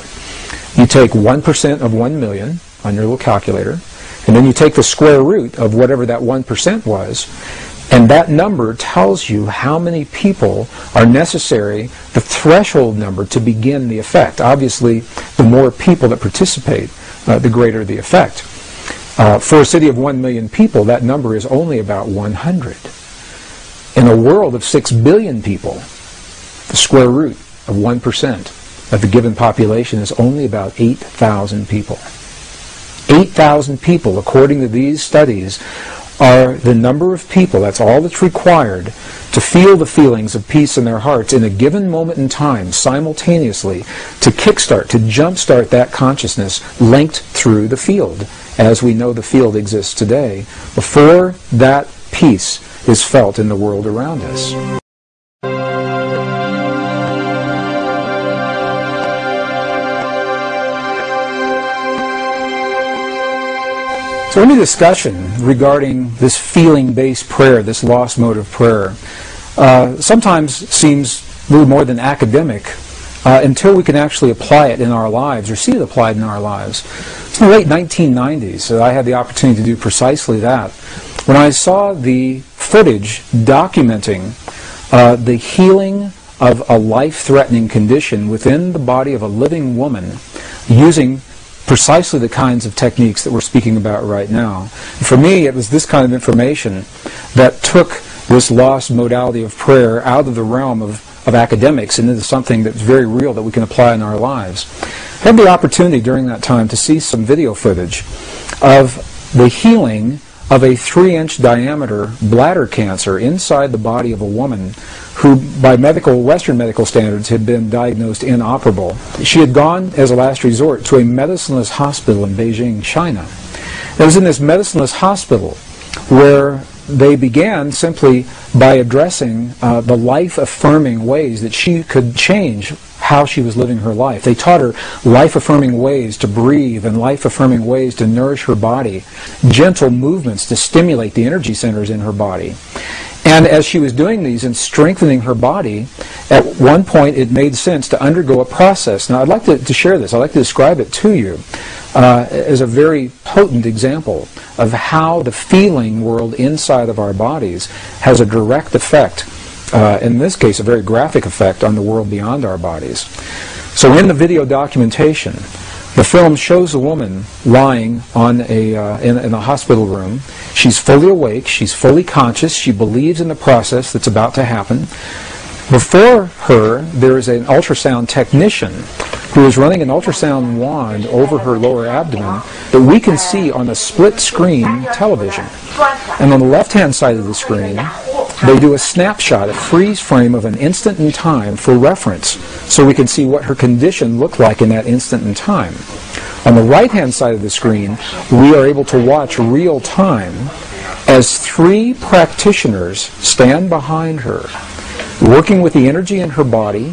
Speaker 1: you take 1% of 1 million on your little calculator, and then you take the square root of whatever that 1% was, and that number tells you how many people are necessary, the threshold number, to begin the effect. Obviously, the more people that participate, the greater the effect. For a city of 1 million people, that number is only about 100. In a world of 6 billion people, the square root of 1% of the given population is only about 8,000 people. 8,000 people, according to these studies, are the number of people, that's all that's required, to feel the feelings of peace in their hearts in a given moment in time, simultaneously, to kickstart, to jumpstart that consciousness linked through the field, as we know the field exists today, before that peace is felt in the world around us. So any discussion regarding this feeling-based prayer, this lost mode of prayer, sometimes seems a little more than academic until we can actually apply it in our lives or see it applied in our lives. It's in the late 1990s that I had the opportunity to do precisely that. When I saw the footage documenting the healing of a life-threatening condition within the body of a living woman using precisely the kinds of techniques that we're speaking about right now. And for me, it was this kind of information that took this lost modality of prayer out of the realm of academics and into something that's very real that we can apply in our lives. I had the opportunity during that time to see some video footage of the healing of a 3-inch diameter bladder cancer inside the body of a woman who, by Western medical standards, had been diagnosed inoperable. She had gone, as a last resort, to a medicineless hospital in Beijing, China. It was in this medicineless hospital where they began simply by addressing the life-affirming ways that she could change how she was living her life. They taught her life-affirming ways to breathe and life-affirming ways to nourish her body, gentle movements to stimulate the energy centers in her body. And as she was doing these and strengthening her body, at one point it made sense to undergo a process. Now I'd like to share this. I'd like to describe it to you as a very potent example of how the feeling world inside of our bodies has a direct effect, in this case a very graphic effect, on the world beyond our bodies. So in the video documentation, the film shows a woman lying on in a hospital room. She's fully awake, she's fully conscious, she believes in the process that's about to happen. Before her, there is an ultrasound technician who is running an ultrasound wand over her lower abdomen that we can see on a split-screen television. And on the left-hand side of the screen, they do a snapshot, a freeze frame of an instant in time for reference, so we can see what her condition looked like in that instant in time. On the right-hand side of the screen, we are able to watch real time as 3 practitioners stand behind her, working with the energy in her body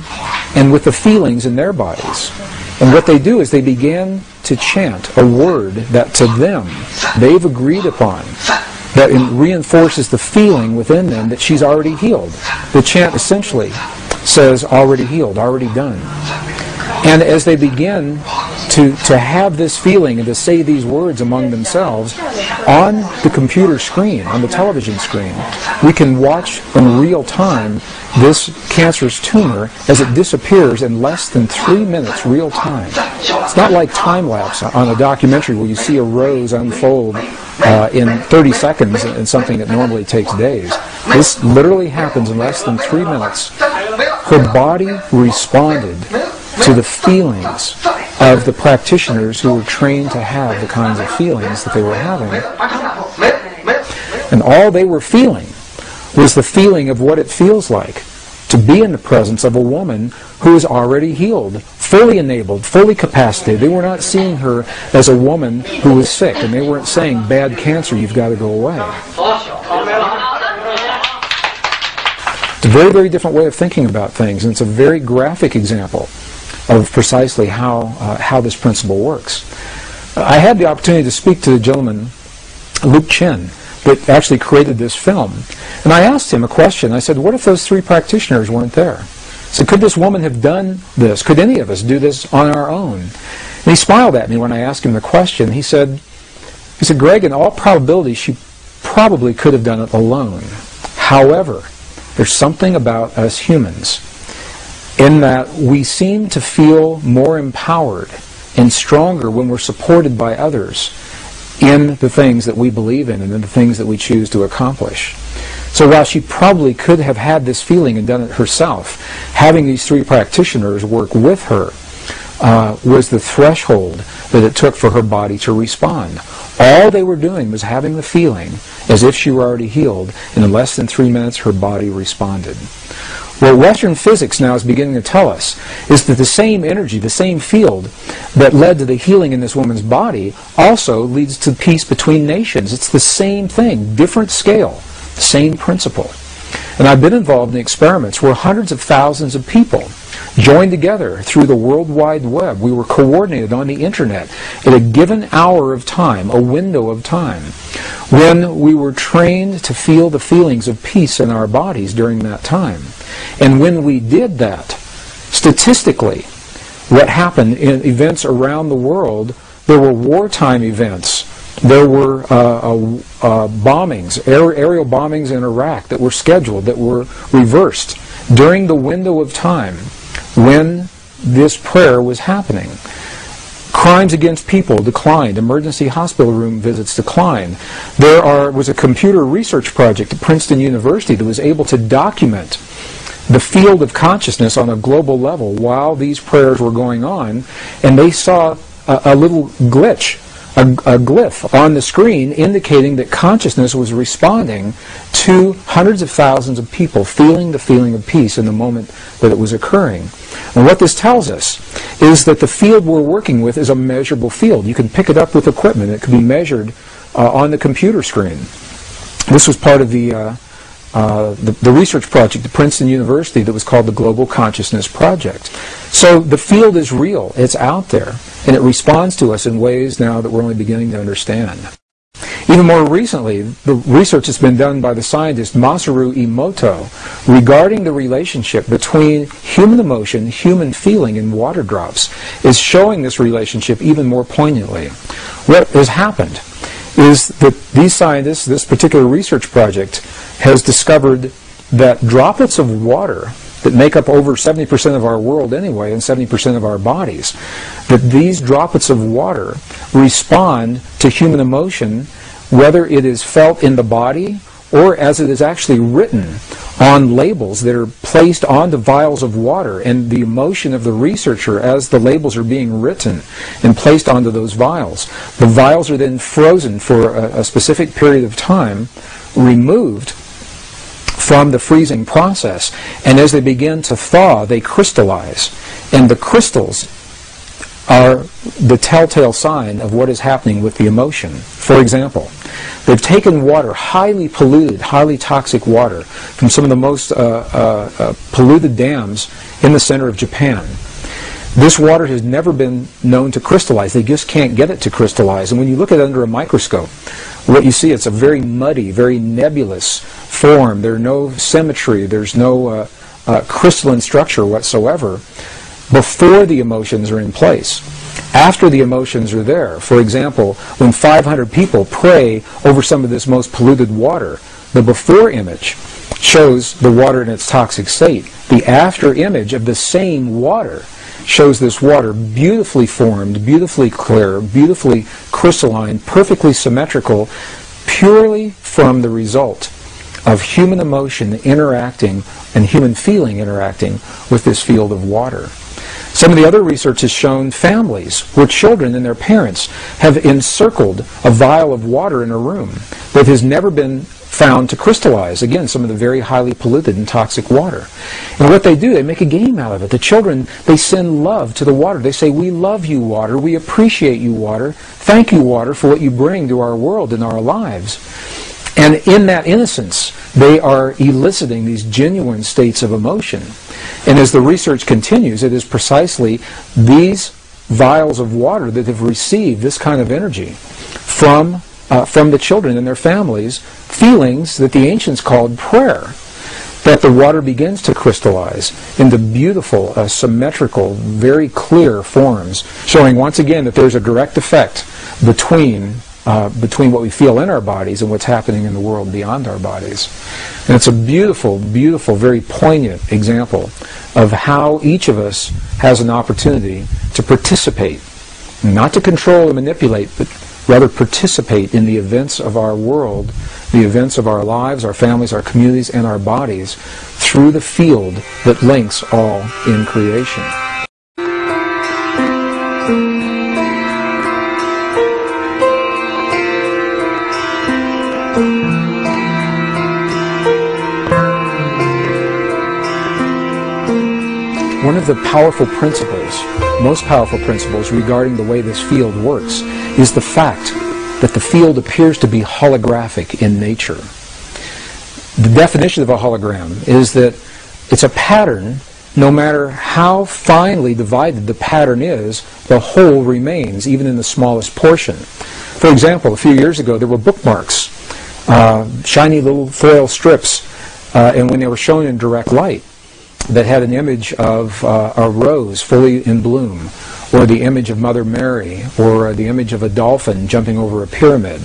Speaker 1: and with the feelings in their bodies. And what they do is they begin to chant a word that to them they've agreed upon, that reinforces the feeling within them that she's already healed. The chant essentially says, already healed, already done. And as they begin to have this feeling and to say these words among themselves, on the computer screen, on the television screen, we can watch in real time this cancerous tumor as it disappears in less than 3 minutes real time. It's not like time-lapse on a documentary where you see a rose unfold in 30 seconds in something that normally takes days. This literally happens in less than 3 minutes. Her body responded to the feelings of the practitioners who were trained to have the kinds of feelings that they were having. And all they were feeling was the feeling of what it feels like to be in the presence of a woman who is already healed, fully enabled, fully capacitated. They were not seeing her as a woman who was sick, and they weren't saying, bad cancer, you've got to go away. It's a very, very different way of thinking about things, and it's a very graphic example of precisely how this principle works. I had the opportunity to speak to the gentleman, Luke Chen, that actually created this film. And I asked him a question. I said, what if those 3 practitioners weren't there? I said, could this woman have done this? Could any of us do this on our own? And he smiled at me when I asked him the question. He said, Greg, in all probability, she probably could have done it alone. However, there's something about us humans in that we seem to feel more empowered and stronger when we're supported by others in the things that we believe in and in the things that we choose to accomplish. So while she probably could have had this feeling and done it herself, having these 3 practitioners work with her was the threshold that it took for her body to respond. All they were doing was having the feeling as if she were already healed, and in less than 3 minutes her body responded. What Western physics now is beginning to tell us is that the same energy, the same field that led to the healing in this woman's body also leads to peace between nations. It's the same thing, different scale, same principle. And I've been involved in experiments where hundreds of thousands of people joined together through the World Wide Web. We were coordinated on the internet at a given hour of time, a window of time, when we were trained to feel the feelings of peace in our bodies during that time. And when we did that, statistically, what happened in events around the world, there were wartime events. There were bombings, aerial bombings in Iraq that were scheduled, that were reversed during the window of time when this prayer was happening. Crimes against people declined. Emergency hospital room visits declined. There was a computer research project at Princeton University that was able to document the field of consciousness on a global level while these prayers were going on, and they saw a little glitch, a glyph on the screen indicating that consciousness was responding to hundreds of thousands of people feeling the feeling of peace in the moment that it was occurring. And what this tells us is that the field we're working with is a measurable field. You can pick it up with equipment. It can be measured on the computer screen. This was part of the research project at Princeton University that was called the Global Consciousness Project. So the field is real. It's out there. And it responds to us in ways now that we're only beginning to understand. Even more recently, the research has been done by the scientist Masaru Emoto regarding the relationship between human emotion, human feeling, and water drops is showing this relationship even more poignantly. What has happened is that these scientists, this particular research project, has discovered that droplets of water that make up over 70% of our world anyway and 70% of our bodies, that these droplets of water respond to human emotion whether it is felt in the body or as it is actually written on labels that are placed onto vials of water, and the emotion of the researcher as the labels are being written and placed onto those vials. The vials are then frozen for a specific period of time, removed from the freezing process, and as they begin to thaw, they crystallize. And the crystals are the telltale sign of what is happening with the emotion. For example, they've taken water, highly polluted, highly toxic water, from some of the most polluted dams in the center of Japan. This water has never been known to crystallize. They just can't get it to crystallize. And when you look at it under a microscope, what you see, it's a very muddy, very nebulous form. There's no symmetry. There's no crystalline structure whatsoever before the emotions are in place. After the emotions are there, for example, when 500 people pray over some of this most polluted water, the before image shows the water in its toxic state. The after image of the same water shows this water beautifully formed, beautifully clear, beautifully crystalline, perfectly symmetrical, purely from the result of human emotion interacting and human feeling interacting with this field of water. Some of the other research has shown families where children and their parents have encircled a vial of water in a room that has never been found to crystallize. Again, some of the very highly polluted and toxic water. And what they do, they make a game out of it. The children, they send love to the water. They say, "We love you, water. We appreciate you, water. Thank you, water, for what you bring to our world and our lives." And in that innocence, they are eliciting these genuine states of emotion. And as the research continues, it is precisely these vials of water that have received this kind of energy from the children and their families, feelings that the ancients called prayer, that the water begins to crystallize into beautiful, symmetrical, very clear forms, showing once again that there's a direct effect between what we feel in our bodies and what's happening in the world beyond our bodies. And it's a beautiful, beautiful, very poignant example of how each of us has an opportunity to participate, not to control or manipulate, but rather participate in the events of our world, the events of our lives, our families, our communities, and our bodies through the field that links all in creation. One of the powerful principles, most powerful principles regarding the way this field works is the fact that the field appears to be holographic in nature. The definition of a hologram is that it's a pattern. No matter how finely divided the pattern is, the whole remains, even in the smallest portion. For example, a few years ago there were bookmarks shiny little foil strips, and when they were shown in direct light, that had an image of a rose fully in bloom, or the image of Mother Mary, or the image of a dolphin jumping over a pyramid.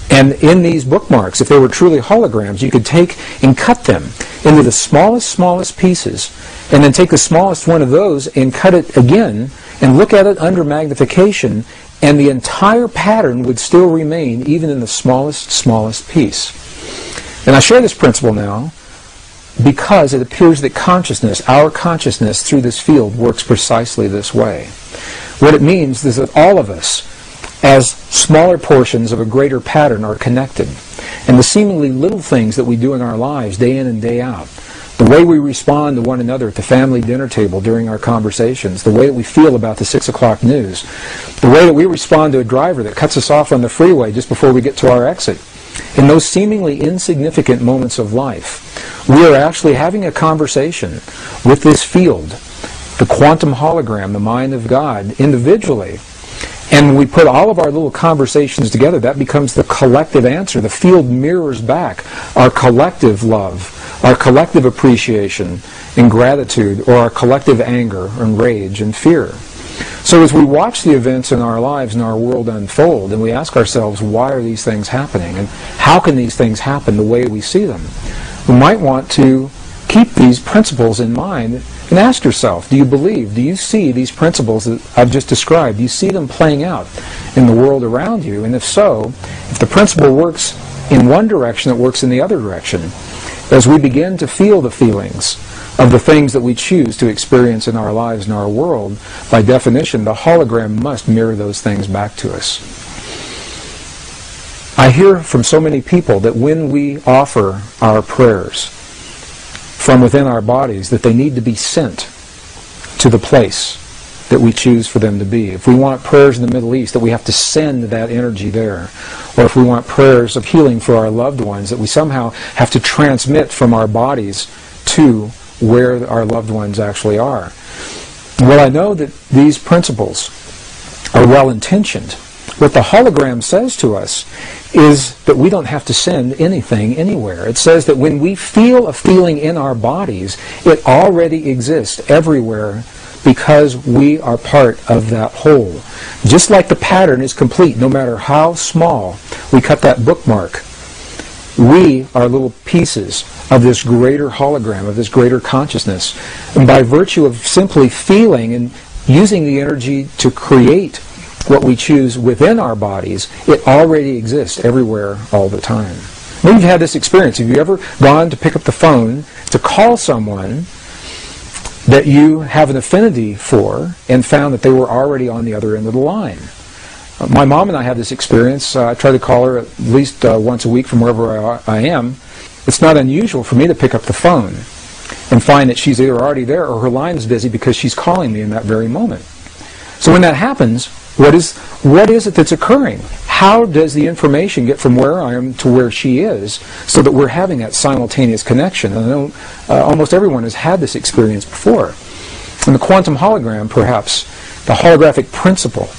Speaker 1: And in these bookmarks, if they were truly holograms, you could take and cut them into the smallest pieces, and then take the smallest one of those and cut it again, and look at it under magnification, and the entire pattern would still remain even in the smallest piece. And I share this principle now because it appears that consciousness, our consciousness through this field, works precisely this way. What it means is that all of us, as smaller portions of a greater pattern, are connected. And the seemingly little things that we do in our lives, day in and day out, the way we respond to one another at the family dinner table during our conversations, the way that we feel about the 6 o'clock news, the way that we respond to a driver that cuts us off on the freeway just before we get to our exit, in those seemingly insignificant moments of life, we are actually having a conversation with this field, the quantum hologram, the mind of God, individually. And when we put all of our little conversations together, that becomes the collective answer. The field mirrors back our collective love, our collective appreciation and gratitude, or our collective anger and rage and fear. So as we watch the events in our lives and our world unfold, and we ask ourselves, why are these things happening? And how can these things happen the way we see them? We might want to keep these principles in mind and ask yourself, do you believe, do you see these principles that I've just described? Do you see them playing out in the world around you? And if so, if the principle works in one direction, it works in the other direction. As we begin to feel the feelings of the things that we choose to experience in our lives and our world, by definition, the hologram must mirror those things back to us. I hear from so many people that when we offer our prayers from within our bodies, that they need to be sent to the place that we choose for them to be. If we want prayers in the Middle East, that we have to send that energy there. Or if we want prayers of healing for our loved ones, that we somehow have to transmit from our bodies to where our loved ones actually are. Well, I know that these principles are well-intentioned. What the hologram says to us is that we don't have to send anything anywhere. It says that when we feel a feeling in our bodies, it already exists everywhere because we are part of that whole. Just like the pattern is complete, no matter how small we cut that bookmark, we are little pieces of this greater hologram, of this greater consciousness. And by virtue of simply feeling and using the energy to create what we choose within our bodies, it already exists everywhere all the time. Maybe you've had this experience. Have you ever gone to pick up the phone to call someone that you have an affinity for and found that they were already on the other end of the line? My mom and I had this experience. I try to call her at least once a week from wherever I am. It's not unusual for me to pick up the phone and find that she's either already there or her line is busy because she's calling me in that very moment. So when that happens, what is it that's occurring? How does the information get from where I am to where she is so that we're having that simultaneous connection? And I know almost everyone has had this experience before. In the quantum hologram, perhaps, the holographic principle,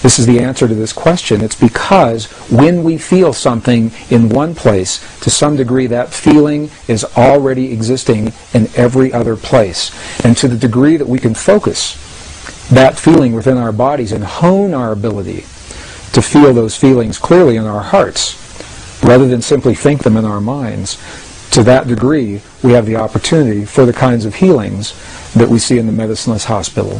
Speaker 1: this is the answer to this question. It's because when we feel something in one place, to some degree that feeling is already existing in every other place. And to the degree that we can focus that feeling within our bodies and hone our ability to feel those feelings clearly in our hearts, rather than simply think them in our minds, to that degree we have the opportunity for the kinds of healings that we see in the medicineless hospital,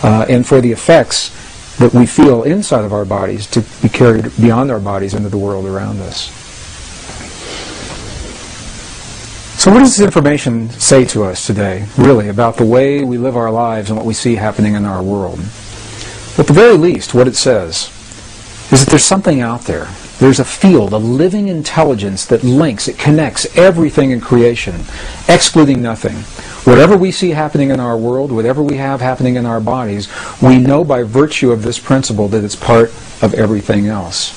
Speaker 1: and for the effects that we feel inside of our bodies to be carried beyond our bodies into the world around us. So what does this information say to us today, really, about the way we live our lives and what we see happening in our world? At the very least, what it says is that there's something out there. There's a field, a living intelligence that links, it connects everything in creation, excluding nothing. Whatever we see happening in our world, whatever we have happening in our bodies, we know by virtue of this principle that it's part of everything else.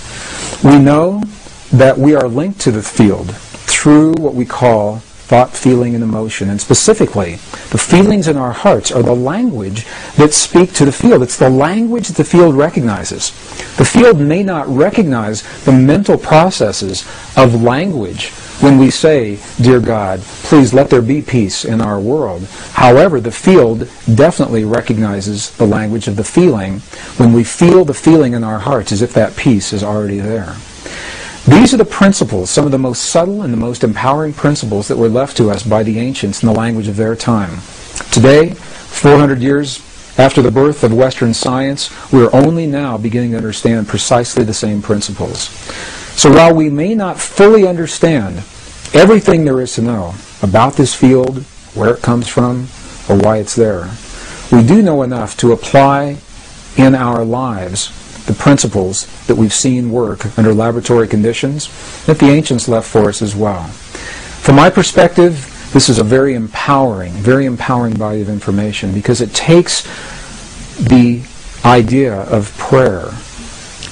Speaker 1: We know that we are linked to the field through what we call thought, feeling, and emotion. And specifically, the feelings in our hearts are the language that speak to the field. It's the language that the field recognizes. The field may not recognize the mental processes of language when we say, "Dear God, please let there be peace in our world." However, the field definitely recognizes the language of the feeling when we feel the feeling in our hearts as if that peace is already there. These are the principles, some of the most subtle and the most empowering principles that were left to us by the ancients in the language of their time. Today, 400 years after the birth of Western science, we are only now beginning to understand precisely the same principles. So while we may not fully understand everything there is to know about this field, where it comes from, or why it's there, we do know enough to apply in our lives the principles that we've seen work under laboratory conditions that the ancients left for us as well. From my perspective, this is a very empowering body of information, because it takes the idea of prayer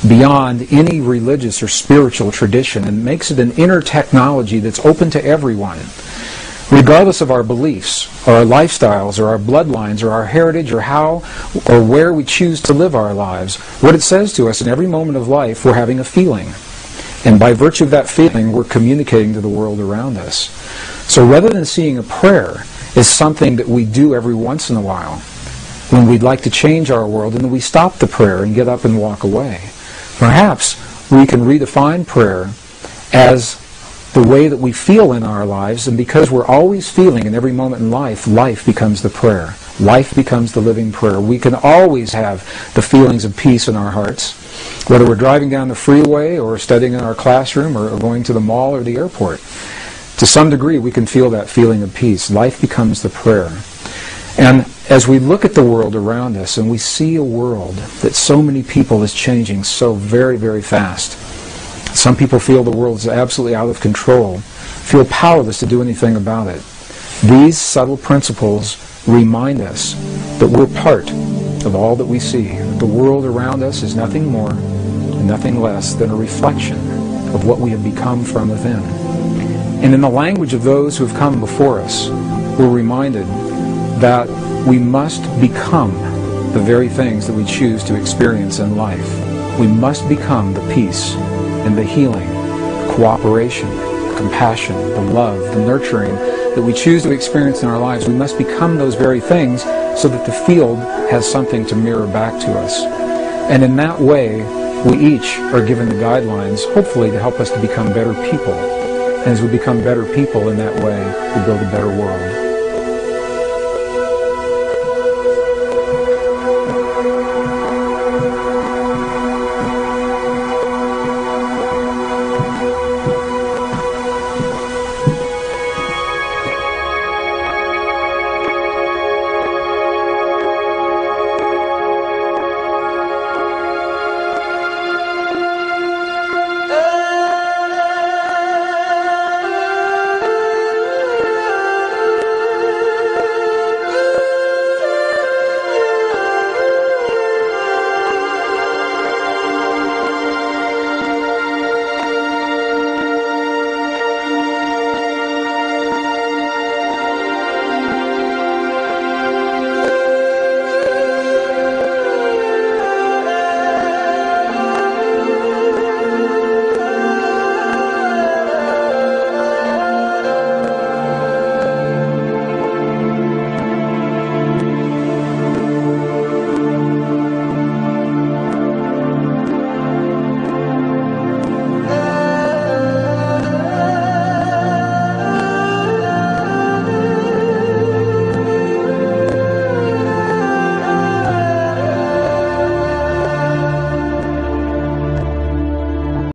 Speaker 1: beyond any religious or spiritual tradition and makes it an inner technology that's open to everyone, regardless of our beliefs, or our lifestyles, or our bloodlines, or our heritage, or how or where we choose to live our lives. What it says to us in every moment of life, we're having a feeling. And by virtue of that feeling, we're communicating to the world around us. So rather than seeing a prayer as something that we do every once in a while, when we'd like to change our world, and then we stop the prayer and get up and walk away, perhaps we can redefine prayer as the way that we feel in our lives, and because we're always feeling in every moment in life, life becomes the prayer. Life becomes the living prayer. We can always have the feelings of peace in our hearts, whether we're driving down the freeway or studying in our classroom or going to the mall or the airport. To some degree, we can feel that feeling of peace. Life becomes the prayer. And as we look at the world around us and we see a world that so many people is changing so very, very fast, some people feel the world is absolutely out of control, feel powerless to do anything about it. These subtle principles remind us that we're part of all that we see. The world around us is nothing more and nothing less than a reflection of what we have become from within. And in the language of those who have come before us, we're reminded that we must become the very things that we choose to experience in life. We must become the peace and the healing, the cooperation, the compassion, the love, the nurturing that we choose to experience in our lives. We must become those very things so that the field has something to mirror back to us. And in that way, we each are given the guidelines, hopefully, to help us to become better people. And as we become better people in that way, we build a better world.